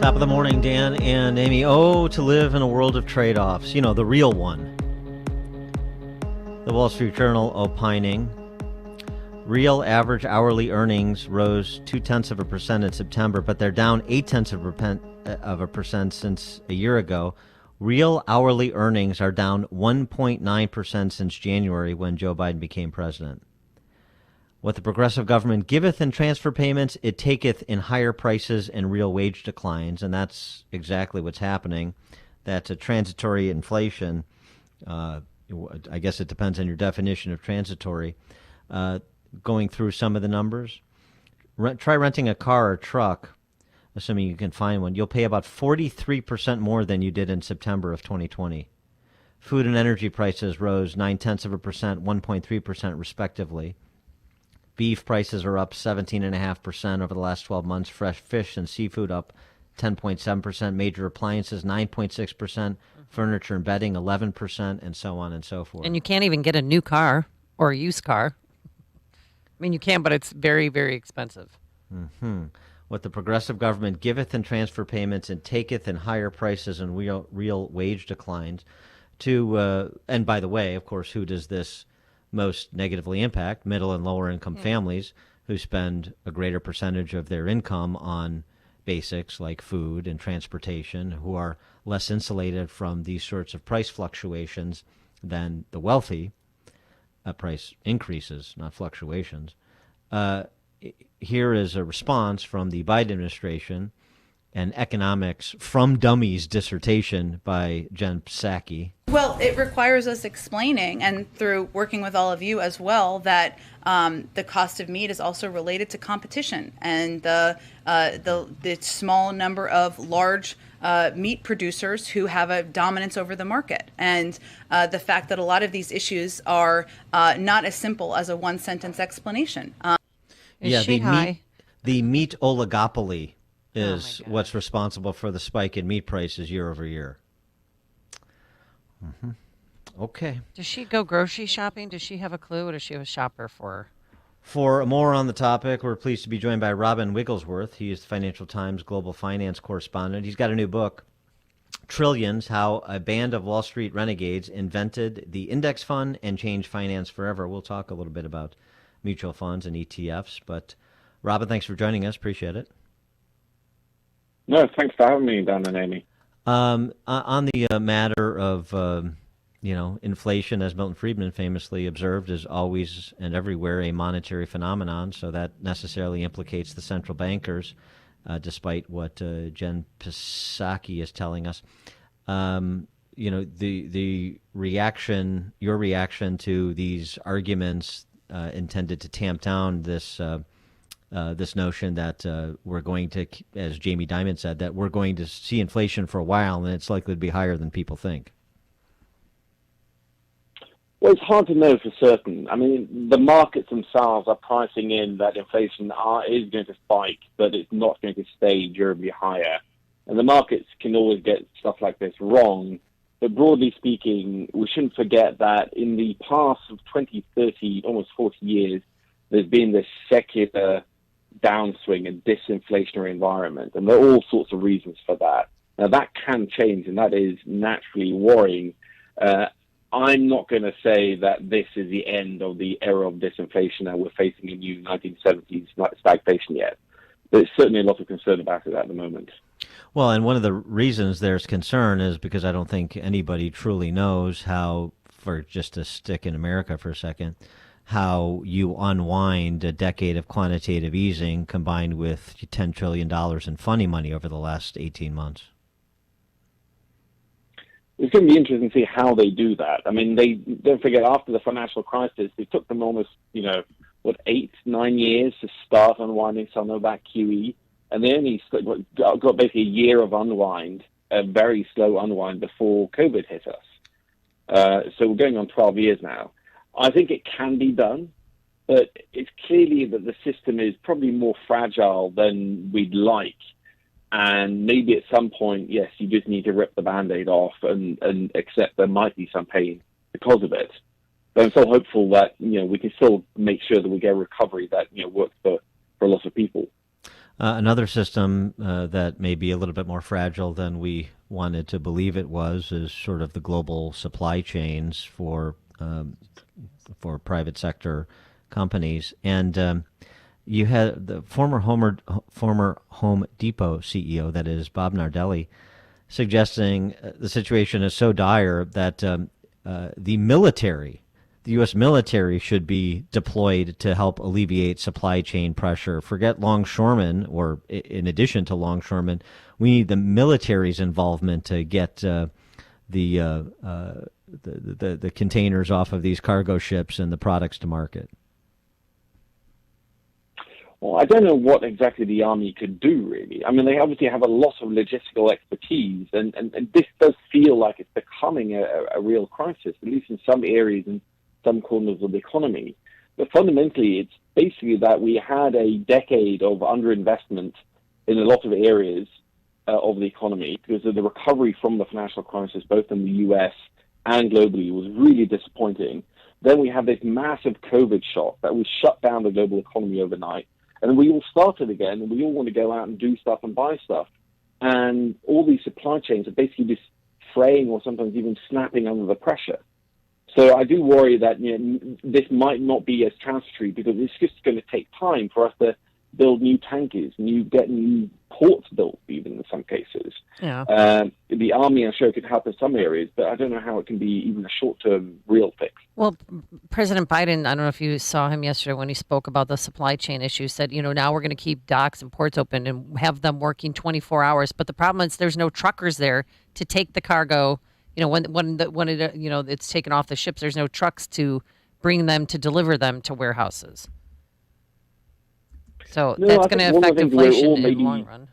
Top of the morning, Dan and Amy. Oh, to live in a world of trade-offs. You know, the real one. The Wall Street Journal opining. Real average hourly earnings rose 0.2% in September, but they're down 0.8% since a year ago. Real hourly earnings are down 1.9% since January when Joe Biden became president. What the progressive government giveth in transfer payments, it taketh in higher prices and real wage declines. And that's exactly what's happening. That's a transitory inflation. I guess it depends on your definition of transitory. Going through some of the numbers. Try renting a car or truck, assuming you can find one. You'll pay about 43% more than you did in September of 2020. Food and energy prices rose 0.9%, 1.3% respectively. Beef prices are up 17.5% over the last 12 months. Fresh fish and seafood up 10.7%. Major appliances 9.6%. Furniture and bedding 11%, and so on and so forth. And you can't even get a new car or a used car. I mean, you can, but it's very, very expensive. Mm-hmm. What the progressive government giveth in transfer payments and taketh in higher prices and real wage declines. And by the way, of course, who does this most negatively impact? Middle and lower income families who spend a greater percentage of their income on basics like food and transportation, who are less insulated from these sorts of price fluctuations than the wealthy. Price increases, not fluctuations. Here is a response from the Biden administration, an economics from dummies dissertation by Jen Psaki. Well, it requires us explaining, and through working with all of you as well, that the cost of meat is also related to competition and the small number of large meat producers who have a dominance over the market, and the fact that a lot of these issues are not as simple as a one-sentence explanation. The meat oligopoly is what's responsible for the spike in meat prices year over year. Mm-hmm. Okay. Does she go grocery shopping? Does she have a clue? Or does she have a shopper for her? For more on the topic, we're pleased to be joined by Robin Wigglesworth. He is the Financial Times global finance correspondent. He's got a new book, Trillions, How a Band of Wall Street Renegades Invented the Index Fund and Changed Finance Forever. We'll talk a little bit about mutual funds and ETFs. But, Robin, thanks for joining us. Appreciate it. No, thanks for having me, Dan and Amy. On the matter of, inflation, as Milton Friedman famously observed, is always and everywhere a monetary phenomenon. So that necessarily implicates the central bankers, despite what Jen Psaki is telling us. The reaction, your reaction to these arguments intended to tamp down this notion that we're going to, as Jamie Dimon said, that we're going to see inflation for a while and it's likely to be higher than people think. Well, it's hard to know for certain. I mean, the markets themselves are pricing in that inflation is going to spike, but it's not going to stay durably higher. And the markets can always get stuff like this wrong. But broadly speaking, we shouldn't forget that in the past 20, 30, almost 40 years, there's been this secular downswing and disinflationary environment, and there are all sorts of reasons for that. Now, that can change, and that is naturally worrying. I'm not going to say that this is the end of the era of disinflation and we're facing a new 1970s stagflation yet. There's certainly a lot of concern about it at the moment. Well, and one of the reasons there's concern is because I don't think anybody truly knows how, for just to stick in America for a second, how you unwind a decade of quantitative easing combined with $10 trillion in funding money over the last 18 months. It's going to be interesting to see how they do that. I mean, don't forget, after the financial crisis, it took them almost, 8, 9 years to start unwinding some of that QE. And they only got basically a year of unwind, a very slow unwind before COVID hit us. So we're going on 12 years now. I think it can be done, but it's clearly that the system is probably more fragile than we'd like. And maybe at some point, yes, you just need to rip the Band-Aid off and accept there might be some pain because of it. But I'm still hopeful that, we can still make sure that we get a recovery that, works for a lot of people. Another system that may be a little bit more fragile than we wanted to believe it was is sort of the global supply chains for private sector companies. And you had the former Home Depot CEO, that is Bob Nardelli, suggesting the situation is so dire that the U.S. military should be deployed to help alleviate supply chain pressure. Forget longshoremen, or in addition to longshoremen, we need the military's involvement to get the containers off of these cargo ships and the products to market. Well, I don't know what exactly the Army could do, really. I mean, they obviously have a lot of logistical expertise, and this does feel like it's becoming a real crisis, at least in some areas and some corners of the economy. But fundamentally, it's basically that we had a decade of underinvestment in a lot of areas of the economy because of the recovery from the financial crisis, both in the U.S. and globally, was really disappointing. Then we had this massive COVID shock that was shut down the global economy overnight. And we all started again, and we all want to go out and do stuff and buy stuff. And all these supply chains are basically just fraying or sometimes even snapping under the pressure. So I do worry that this might not be as transitory because it's just going to take time for us to build new tankers, get new ports built, even in some cases. Yeah. The Army, I'm sure, could help in some areas, but I don't know how it can be even a short-term real fix. Well, President Biden, I don't know if you saw him yesterday when he spoke about the supply chain issue, said, now we're going to keep docks and ports open and have them working 24 hours. But the problem is there's no truckers there to take the cargo. When it's taken off the ships, there's no trucks to bring them to deliver them to warehouses. So that's going to affect inflation in the long run.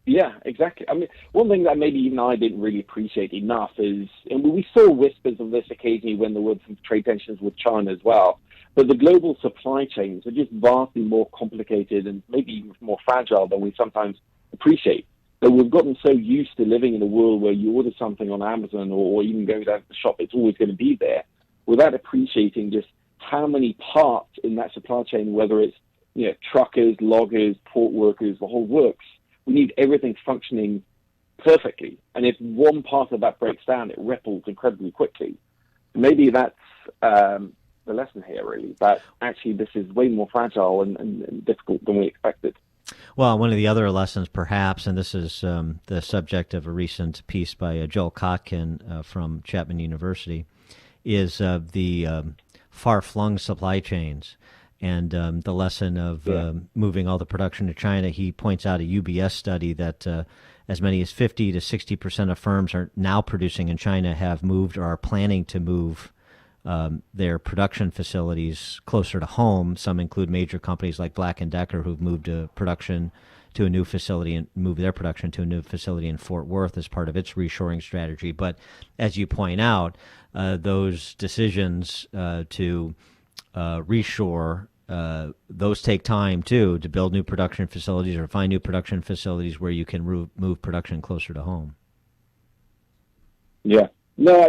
Yeah, exactly. I mean, one thing that maybe even I didn't really appreciate enough is, and we saw whispers of this occasionally when there were some trade tensions with China as well, but the global supply chains are just vastly more complicated and maybe even more fragile than we sometimes appreciate. So we've gotten so used to living in a world where you order something on Amazon or even going down to the shop, it's always going to be there, without appreciating just how many parts in that supply chain, whether it's truckers, loggers, port workers, the whole works. We need everything functioning perfectly. And if one part of that breaks down, it ripples incredibly quickly. Maybe that's the lesson here, really, that actually this is way more fragile and difficult than we expected. Well, one of the other lessons, perhaps, and this is the subject of a recent piece by Joel Kotkin from Chapman University, is the far-flung supply chains. And the lesson of moving all the production to China. He points out a UBS study that as many as 50 to 60% of firms are now producing in China have moved or are planning to move their production facilities closer to home. Some include major companies like Black & Decker, who've moved production to a new facility and moved their production to a new facility in Fort Worth as part of its reshoring strategy. But as you point out, those decisions to reshore, those take time too, to build new production facilities or find new production facilities where you can move production closer to home. Yeah, no,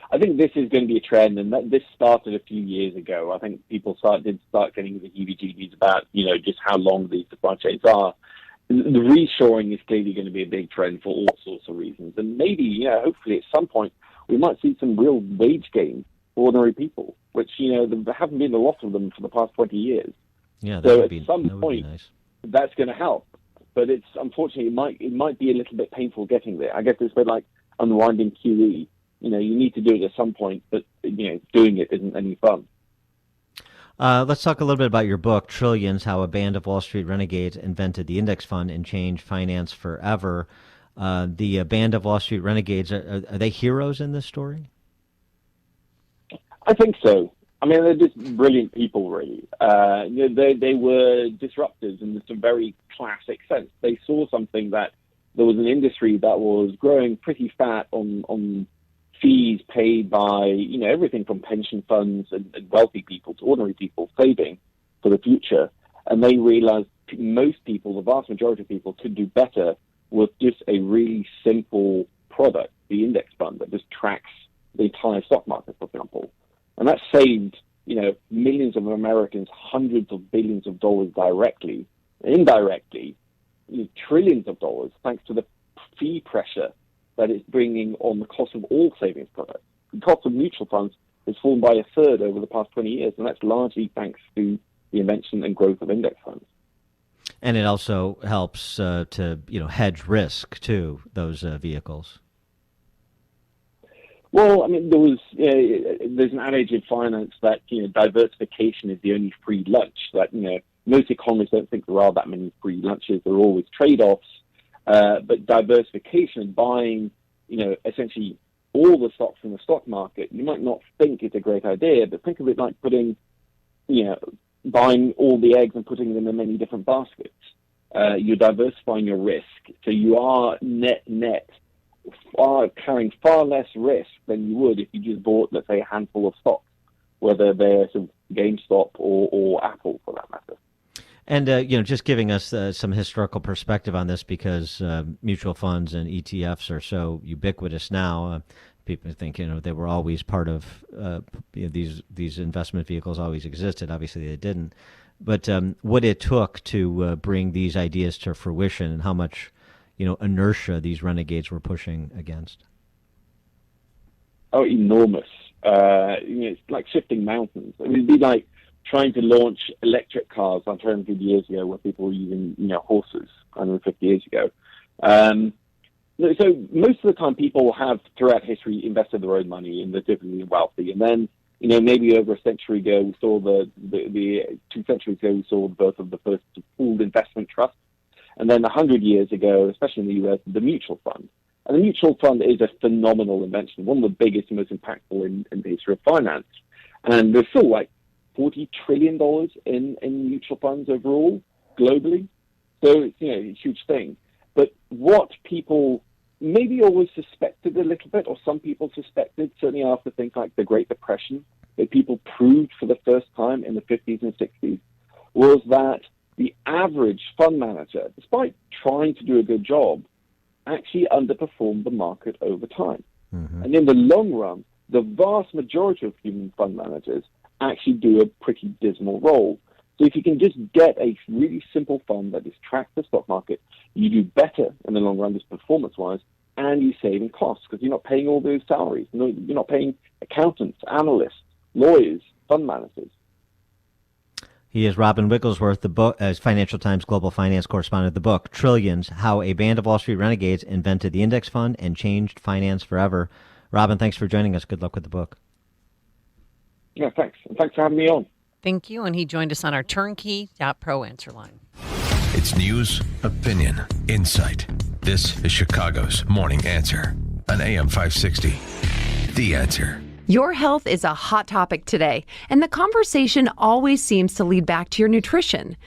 I think this is going to be a trend, and this started a few years ago. I think people did start getting the heebie-jeebies about just how long these supply chains are. The reshoring is clearly going to be a big trend for all sorts of reasons, and maybe hopefully at some point we might see some real wage gains for ordinary people, which there haven't been a lot of them for the past 20 years. Yeah, so at some point nice. That's going to help, but it's unfortunately it might be a little bit painful getting there. I guess it's a bit like unwinding QE. You need to do it at some point, but doing it isn't any fun. Let's talk a little bit about your book, Trillions: How a Band of Wall Street Renegades Invented the Index Fund and Changed Finance Forever. The band of Wall Street renegades, are they heroes in this story? I think so. I mean, they're just brilliant people, really. They were disruptors in some very classic sense. They saw something that there was an industry that was growing pretty fat on fees paid by, everything from pension funds and wealthy people to ordinary people saving for the future. And they realized most people, the vast majority of people, could do better with just a really simple product, the index fund, that just tracks the entire stock market, for example. And that saved, millions of Americans hundreds of billions of dollars directly indirectly, trillions of dollars thanks to the fee pressure that it's bringing on the cost of all savings products. The cost of mutual funds has fallen by a third over the past 20 years, and that's largely thanks to the invention and growth of index funds. And it also helps to hedge risk too, those vehicles. Well, I mean, there's an adage in finance that diversification is the only free lunch. That most economists don't think there are that many free lunches. There are always trade-offs, but diversification, buying essentially all the stocks in the stock market, you might not think it's a great idea, but think of it like buying all the eggs and putting them in many different baskets. You're diversifying your risk, so you are net carrying far less risk than you would if you just bought, let's say, a handful of stocks, whether they're sort of GameStop or Apple for that matter. And just giving us some historical perspective on this, because mutual funds and ETFs are so ubiquitous now. People think they were always part of these investment vehicles always existed. Obviously, they didn't. But what it took to bring these ideas to fruition, and how much inertia these renegades were pushing against. Oh, enormous! It's like shifting mountains. I mean, it'd be like trying to launch electric cars 100 years ago, where people were using horses 150 years ago. So most of the time, people have throughout history invested their own money in the typically wealthy, and then maybe over a century ago, we saw the 2 centuries ago, we saw the birth of the first pooled investment trust. And then 100 years ago, especially in the US, the mutual fund. And the mutual fund is a phenomenal invention, one of the biggest and most impactful in the history of finance. And there's still like $40 trillion in mutual funds overall, globally. So it's a huge thing. But what people maybe always suspected a little bit, or some people suspected, certainly after things like the Great Depression, that people proved for the first time in the 50s and 60s, was that the average fund manager, despite trying to do a good job, actually underperformed the market over time. Mm-hmm. And in the long run, the vast majority of human fund managers actually do a pretty dismal role. So if you can just get a really simple fund that is tracked the stock market, you do better in the long run, just performance-wise, and you save in costs because you're not paying all those salaries. You're not paying accountants, analysts, lawyers, fund managers. He is Robin Wigglesworth, the book as Financial Times Global Finance Correspondent. The book, Trillions, How a Band of Wall Street Renegades Invented the Index Fund and Changed Finance Forever. Robin, thanks for joining us. Good luck with the book. Yeah, thanks. And thanks for having me on. Thank you. And he joined us on our turnkey.pro answer line. It's news, opinion, insight. This is Chicago's Morning Answer on AM 560. The Answer. Your health is a hot topic today, and the conversation always seems to lead back to your nutrition.